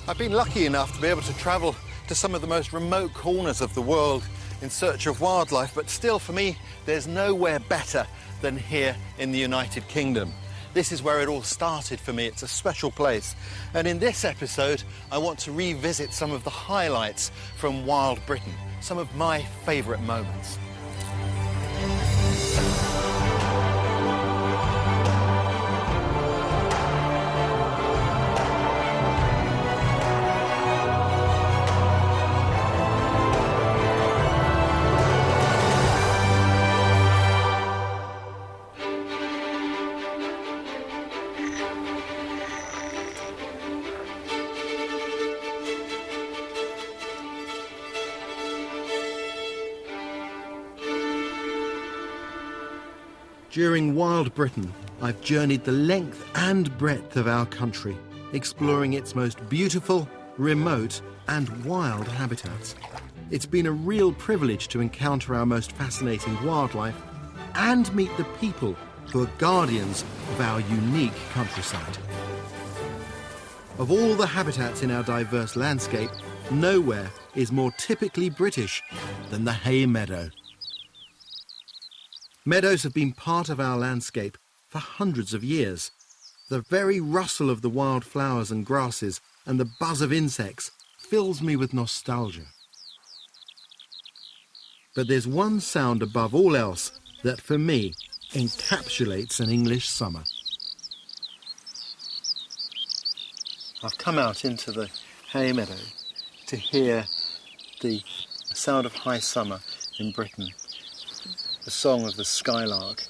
I've been lucky enough to be able to travel to some of the most remote corners of the world in search of wildlife, but still, for me, there's nowhere better than here in the United Kingdom. This is where it all started for me. It's a special place. And in this episode, I want to revisit some of the highlights from Wild Britain, some of my favourite moments. During Wild Britain, I've journeyed the length and breadth of our country, exploring its most beautiful, remote and wild habitats. It's been a real privilege to encounter our most fascinating wildlife and meet the people who are guardians of our unique countryside. Of all the habitats in our diverse landscape, nowhere is more typically British than the hay meadow. Meadows have been part of our landscape for hundreds of years. The very rustle of the wild flowers and grasses and the buzz of insects fills me with nostalgia. But there's one sound above all else that, for me, encapsulates an English summer. I've come out into the hay meadow to hear the sound of high summer in Britain. The song of the skylark.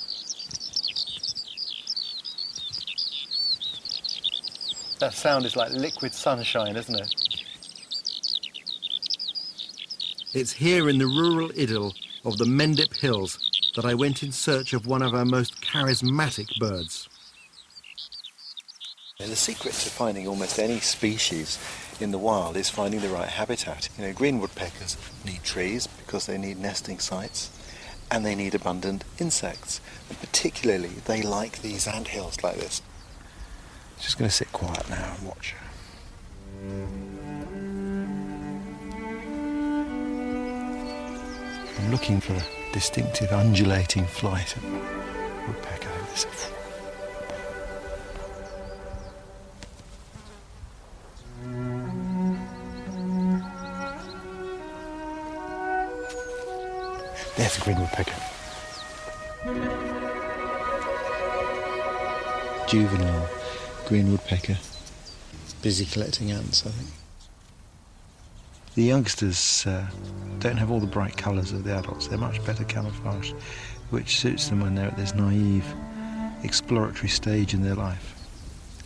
That sound is like liquid sunshine, isn't it? It's here in the rural idyll of the Mendip Hills that I went in search of one of our most charismatic birds. The secret to finding almost any species in the wild is finding the right habitat. You know, green woodpeckers need trees because they need nesting sites. And they need abundant insects. And particularly, they like these anthills like this. Just going to sit quiet now and watch. I'm looking for a distinctive undulating flight of woodpecker. There's a green woodpecker. Juvenile green woodpecker. It's busy collecting ants, I think. The youngsters don't have all the bright colours of the adults. They're much better camouflaged, which suits them when they're at this naive, exploratory stage in their life.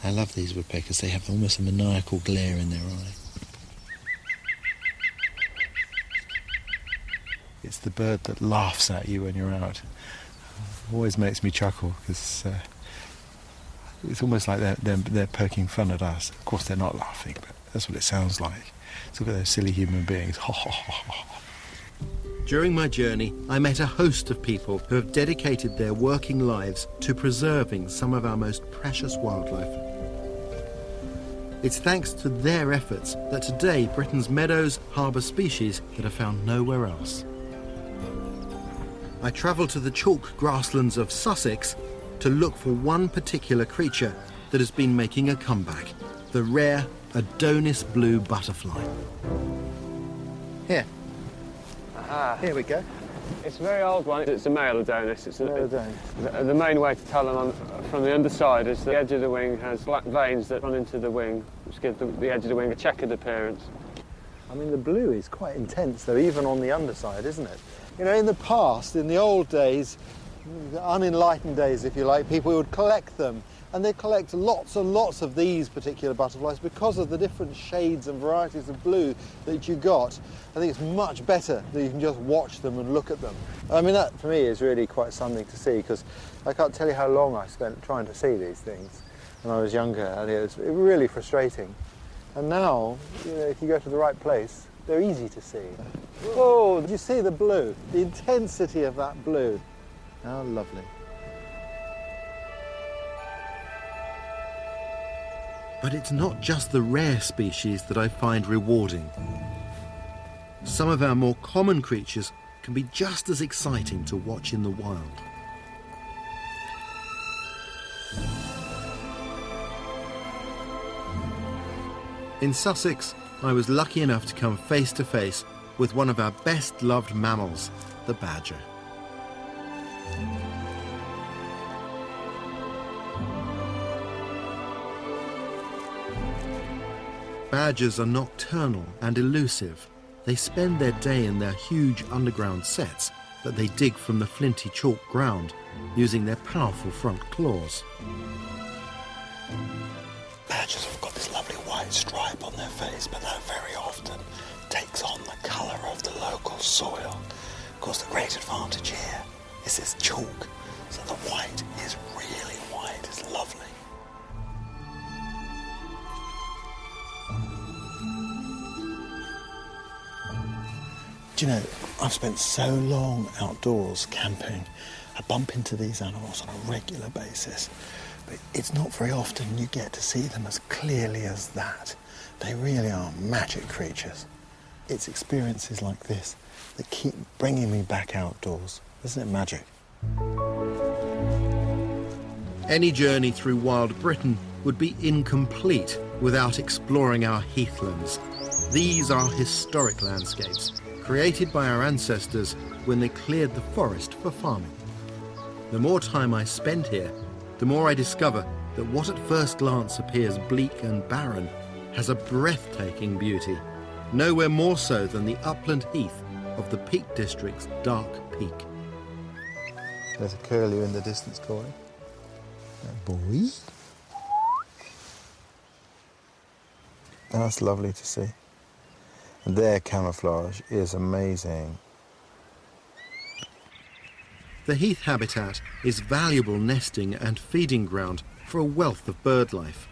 I love these woodpeckers. They have almost a maniacal glare in their eye. It's the bird that laughs at you when you're out. Always makes me chuckle because it's almost like they're poking fun at us. Of course, they're not laughing, but that's what it sounds like. It's look at those silly human beings. During my journey, I met a host of people who have dedicated their working lives to preserving some of our most precious wildlife. It's thanks to their efforts that today Britain's meadows harbour species that are found nowhere else. I travelled to the chalk grasslands of Sussex to look for one particular creature that has been making a comeback, the rare Adonis blue butterfly. Here. Aha. Here we go. It's a very old one. It's a male Adonis. Male Adonis. The main way to tell them from the underside is the edge of the wing has black veins that run into the wing, which give the edge of the wing a checkered appearance. I mean, the blue is quite intense, though, even on the underside, isn't it? You know, in the past, in the old days, the unenlightened days, if you like, people would collect them. And they collect lots and lots of these particular butterflies because of the different shades and varieties of blue that you got. I think it's much better that you can just watch them and look at them. I mean, that, for me, is really quite something to see, because I can't tell you how long I spent trying to see these things when I was younger, and it was really frustrating. And now, you know, if you go to the right place, they're easy to see. Oh, did you see the blue? The intensity of that blue. How lovely. But it's not just the rare species that I find rewarding. Some of our more common creatures can be just as exciting to watch in the wild. In Sussex, I was lucky enough to come face to face with one of our best loved mammals, the badger. Badgers are nocturnal and elusive. They spend their day in their huge underground sets that they dig from the flinty chalk ground using their powerful front claws. Badgers have got this lovely white stripe on their face, but that very often takes on the colour of the local soil. Of course, the great advantage here is this chalk, so the white is really white. It's lovely. Do you know, I've spent so long outdoors camping, I bump into these animals on a regular basis, but it's not very often you get to see them as clearly as that. They really are magic creatures. It's experiences like this that keep bringing me back outdoors. Isn't it magic? Any journey through wild Britain would be incomplete without exploring our heathlands. These are historic landscapes, created by our ancestors when they cleared the forest for farming. The more time I spend here, the more I discover that what at first glance appears bleak and barren has a breathtaking beauty, nowhere more so than the upland heath of the Peak District's Dark Peak. There's a curlew in the distance calling. Boy. That's lovely to see. And their camouflage is amazing. The heath habitat is valuable nesting and feeding ground for a wealth of bird life.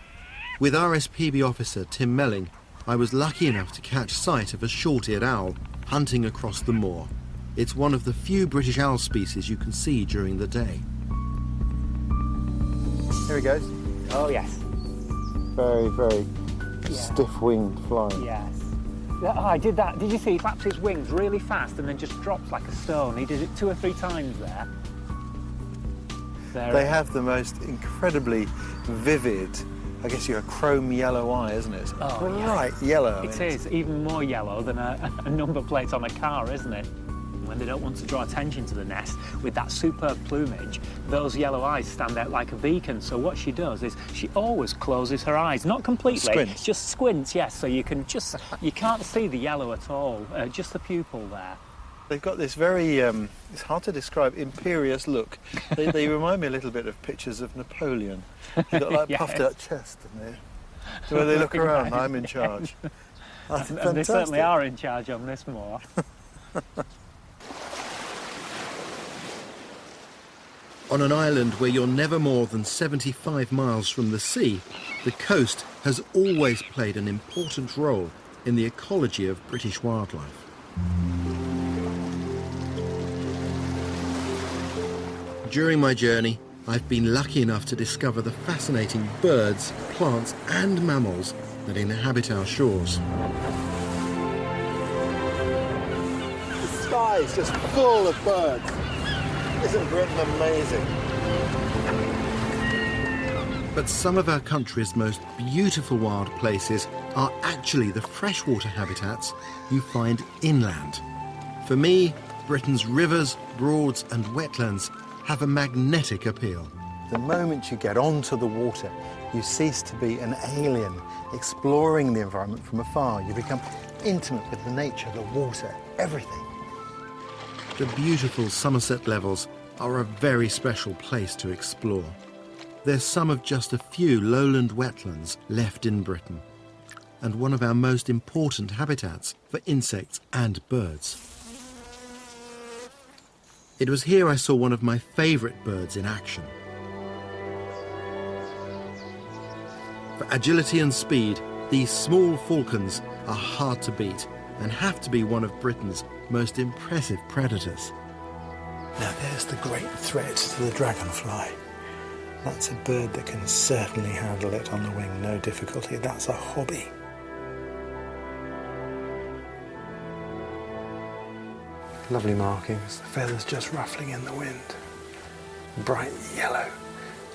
With RSPB officer Tim Melling, I was lucky enough to catch sight of a short-eared owl hunting across the moor. It's one of the few British owl species you can see during the day. Here he goes. Oh, yes. Very, very stiff-winged flying. Yes. Oh, I did that. Did you see he flaps his wings really fast and then just drops like a stone? He did it 2 or 3 times there. They have the most incredibly vivid, I guess you're a chrome yellow eye, isn't it? It's bright yellow. It is, even more yellow than a number plate on a car, isn't it? When they don't want to draw attention to the nest with that superb plumage, those yellow eyes stand out like a beacon. So what she does is she always closes her eyes, not completely, squints. Just squints, yes, so you can't see the yellow at all, just the pupil there. They've got this very, it's hard to describe, imperious look. They remind me a little bit of pictures of Napoleon. They've got like puffed out chest, and when they look around, I'm in charge. And they certainly are in charge on this moor. On an island where you're never more than 75 miles from the sea, the coast has always played an important role in the ecology of British wildlife. During my journey, I've been lucky enough to discover the fascinating birds, plants and mammals that inhabit our shores. The sky is just full of birds. Isn't Britain amazing? But some of our country's most beautiful wild places are actually the freshwater habitats you find inland. For me, Britain's rivers, broads and wetlands have a magnetic appeal. The moment you get onto the water, you cease to be an alien exploring the environment from afar. You become intimate with the nature, the water, everything. The beautiful Somerset Levels are a very special place to explore. They're some of just a few lowland wetlands left in Britain, and one of our most important habitats for insects and birds. It was here I saw one of my favourite birds in action. For agility and speed, these small falcons are hard to beat and have to be one of Britain's most impressive predators. Now there's the great threat to the dragonfly. That's a bird that can certainly handle it on the wing, no difficulty. That's a hobby. Lovely markings, the feathers just ruffling in the wind. Bright yellow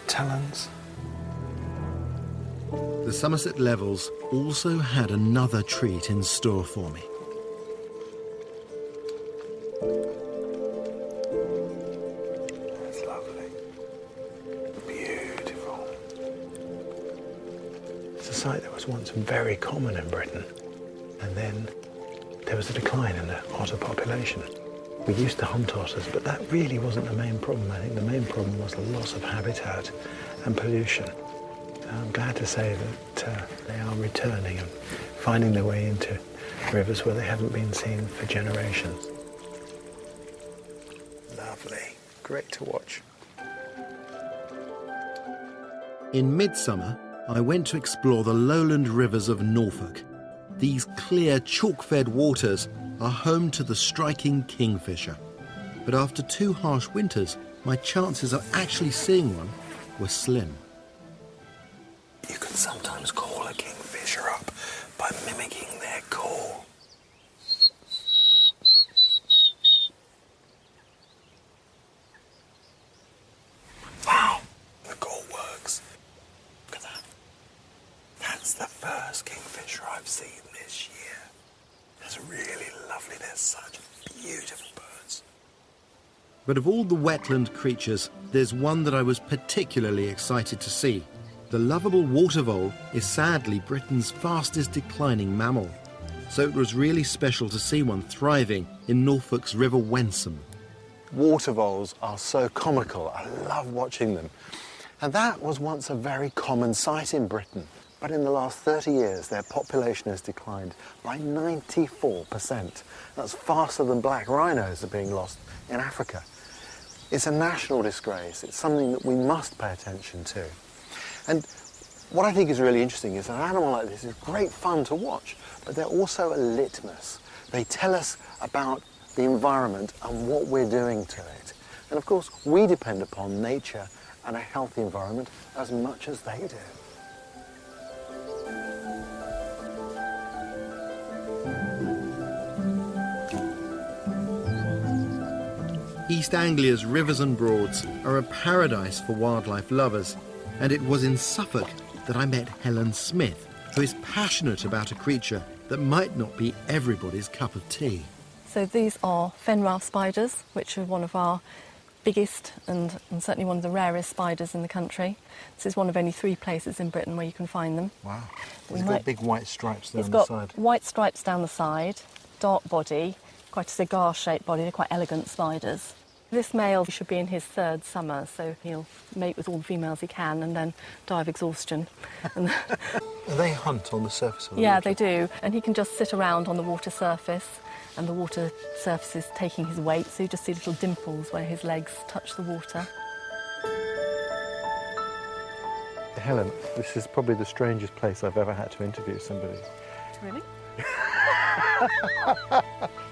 talons. The Somerset Levels also had another treat in store for me. That's lovely. Beautiful. It's a sight that was once very common in Britain, and then there was a decline in the otter population. We used to hunt otters, but that really wasn't the main problem. I think the main problem was the loss of habitat and pollution. I'm glad to say that they are returning and finding their way into rivers where they haven't been seen for generations. Lovely. Great to watch. In midsummer, I went to explore the lowland rivers of Norfolk. These clear, chalk-fed waters are home to the striking kingfisher. But after 2 harsh winters, my chances of actually seeing one were slim. You can sometimes call a kingfisher up by mimicking their call. Wow, the call works. Look at that. That's the first kingfisher I've seen this year. It's really lovely. They're such beautiful birds. But of all the wetland creatures, there's one that I was particularly excited to see. The lovable water vole is sadly Britain's fastest declining mammal. So it was really special to see one thriving in Norfolk's River Wensum. Water voles are so comical. I love watching them. And that was once a very common sight in Britain. But in the last 30 years, their population has declined by 94%. That's faster than black rhinos are being lost in Africa. It's a national disgrace. It's something that we must pay attention to. And what I think is really interesting is that an animal like this is great fun to watch, but they're also a litmus. They tell us about the environment and what we're doing to it. And of course, we depend upon nature and a healthy environment as much as they do. East Anglia's rivers and broads are a paradise for wildlife lovers, and it was in Suffolk that I met Helen Smith, who is passionate about a creature that might not be everybody's cup of tea. So these are fen-ralph spiders, which are one of our biggest and certainly one of the rarest spiders in the country. This is one of only 3 places in Britain where you can find them. Wow. It's got big white stripes down the side. It's got white stripes down the side, dark body, quite a cigar-shaped body. They're quite elegant spiders. This male should be in his 3rd summer, so he'll mate with all the females he can and then die of exhaustion. They hunt on the surface of the water? Yeah, they do. And he can just sit around on the water surface, and the water surface is taking his weight, so you just see little dimples where his legs touch the water. Helen, this is probably the strangest place I've ever had to interview somebody. Really?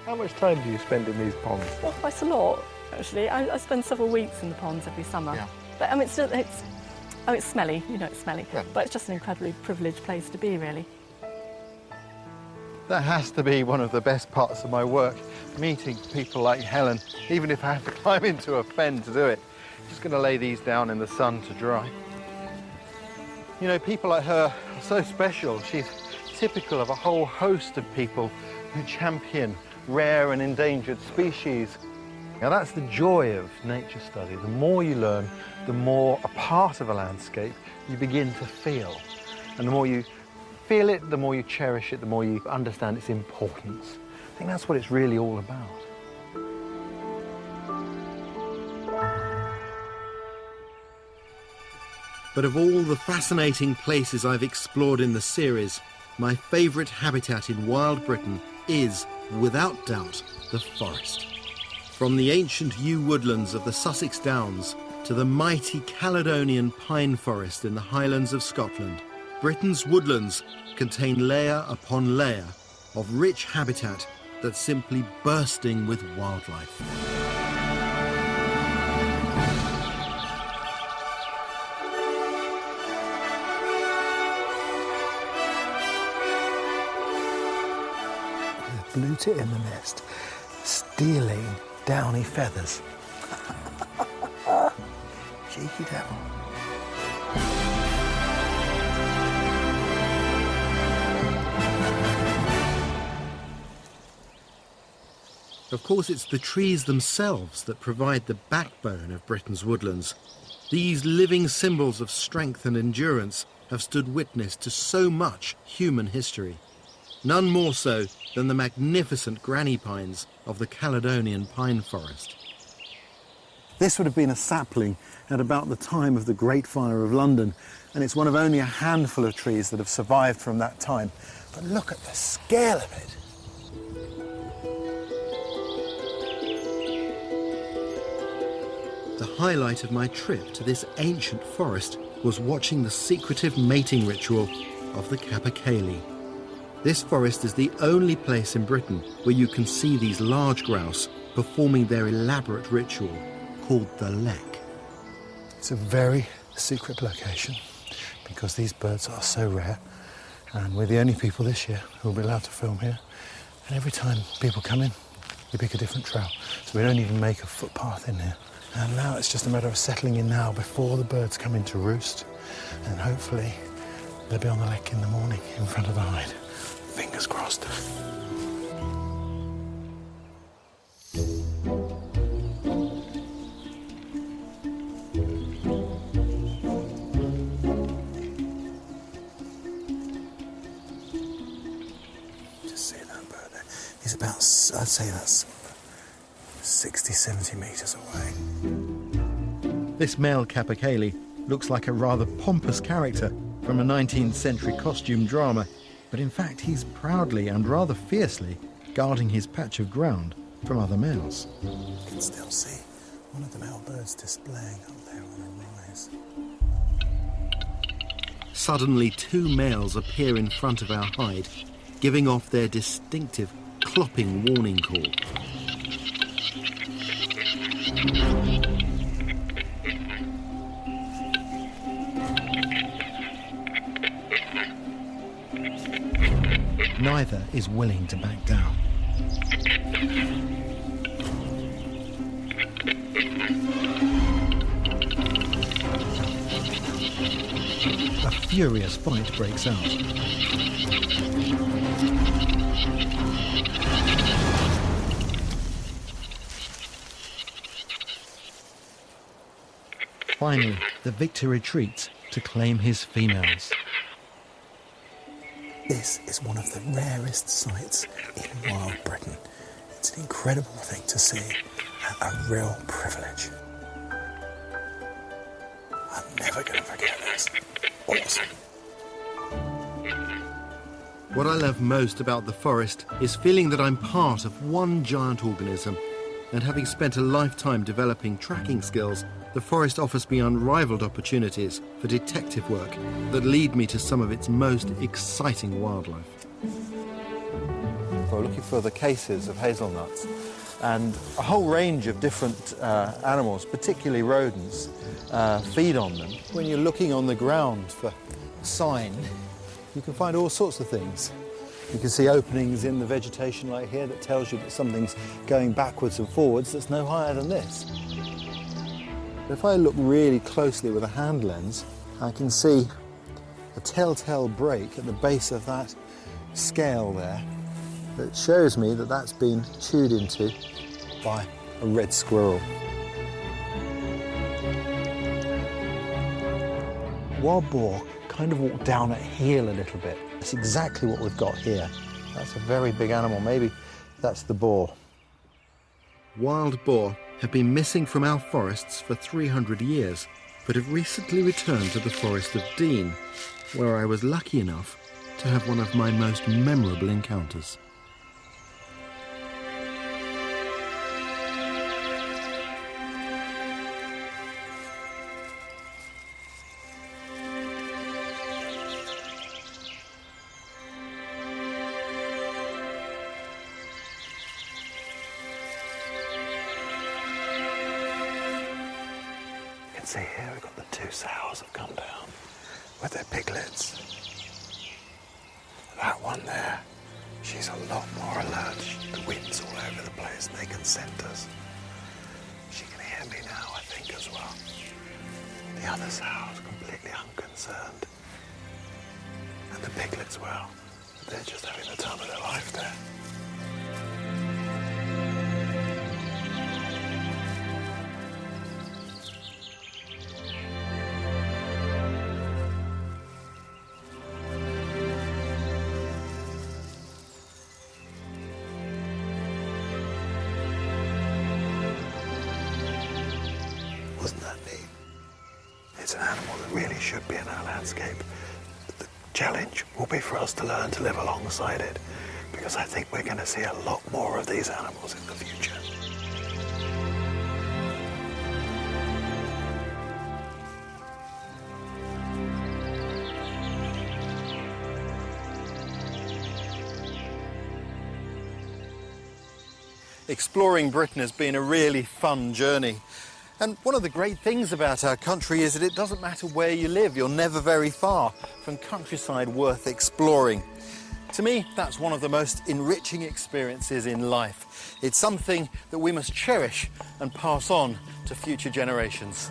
How much time do you spend in these ponds? Well, quite a lot, actually. I spend several weeks in the ponds every summer. Yeah. But I mean, it's smelly, you know it's smelly, yeah. But it's just an incredibly privileged place to be, really. That has to be one of the best parts of my work, meeting people like Helen, even if I have to climb into a fen to do it. Just going to lay these down in the sun to dry. You know, people like her are so special. She's typical of a whole host of people who champion rare and endangered species. Now that's the joy of nature study. The more you learn, the more a part of a landscape you begin to feel. And the more you feel it, the more you cherish it, the more you understand its importance. I think that's what it's really all about. But of all the fascinating places I've explored in the series, my favourite habitat in wild Britain is, without doubt, the forest. From the ancient yew woodlands of the Sussex Downs to the mighty Caledonian pine forest in the Highlands of Scotland, Britain's woodlands contain layer upon layer of rich habitat that's simply bursting with wildlife. blue-tit in the nest, stealing downy feathers. Cheeky devil. Of course, it's the trees themselves that provide the backbone of Britain's woodlands. These living symbols of strength and endurance have stood witness to so much human history. None more so than the magnificent granny pines of the Caledonian pine forest. This would have been a sapling at about the time of the Great Fire of London, and it's one of only a handful of trees that have survived from that time. But look at the scale of it. The highlight of my trip to this ancient forest was watching the secretive mating ritual of the capercaillie. This forest is the only place in Britain where you can see these large grouse performing their elaborate ritual called the lek. It's a very secret location because these birds are so rare, and we're the only people this year who will be allowed to film here. And every time people come in, we pick a different trail, so we don't even make a footpath in here. And now it's just a matter of settling in now before the birds come in to roost, and hopefully they'll be on the lek in the morning in front of the hide. Fingers crossed. Just see that bird there. He's about, I'd say that's 60, 70 metres away. This male capercaillie looks like a rather pompous character from a 19th century costume drama, but in fact he's proudly and rather fiercely guarding his patch of ground from other males. You can still see one of the male birds displaying up there on a rise. Suddenly 2 males appear in front of our hide, giving off their distinctive clopping warning call. Neither is willing to back down. A furious fight breaks out. Finally, the victor retreats to claim his females. This is one of the rarest sights in wild Britain. It's an incredible thing to see, a real privilege. I'm never going to forget this. Awesome. What I love most about the forest is feeling that I'm part of one giant organism, and having spent a lifetime developing tracking skills, the forest offers me unrivaled opportunities for detective work that lead me to some of its most exciting wildlife. We're looking for the cases of hazelnuts, and a whole range of different animals, particularly rodents, feed on them. When you're looking on the ground for sign, you can find all sorts of things. You can see openings in the vegetation like here that tells you that something's going backwards and forwards that's no higher than this. If I look really closely with a hand lens, I can see a telltale break at the base of that scale there that shows me that that's been chewed into by a red squirrel. Wild boar kind of walk down at heel a little bit. That's exactly what we've got here. That's a very big animal. Maybe that's the boar. Wild boar have been missing from our forests for 300 years, but have recently returned to the Forest of Dean, where I was lucky enough to have one of my most memorable encounters. See here, we've got the 2 sows have come down with their piglets. That one there She's a lot more alert. The wind's all over the place and they can scent us. She can hear me now, I think, as well. The other sow's completely unconcerned. And the piglets, well, they're just having the time of their life there. Wasn't that neat? It's an animal that really should be in our landscape. The challenge will be for us to learn to live alongside it, because I think we're going to see a lot more of these animals in the future. Exploring Britain has been a really fun journey. And one of the great things about our country is that it doesn't matter where you live, you're never very far from countryside worth exploring. To me, that's one of the most enriching experiences in life. It's something that we must cherish and pass on to future generations.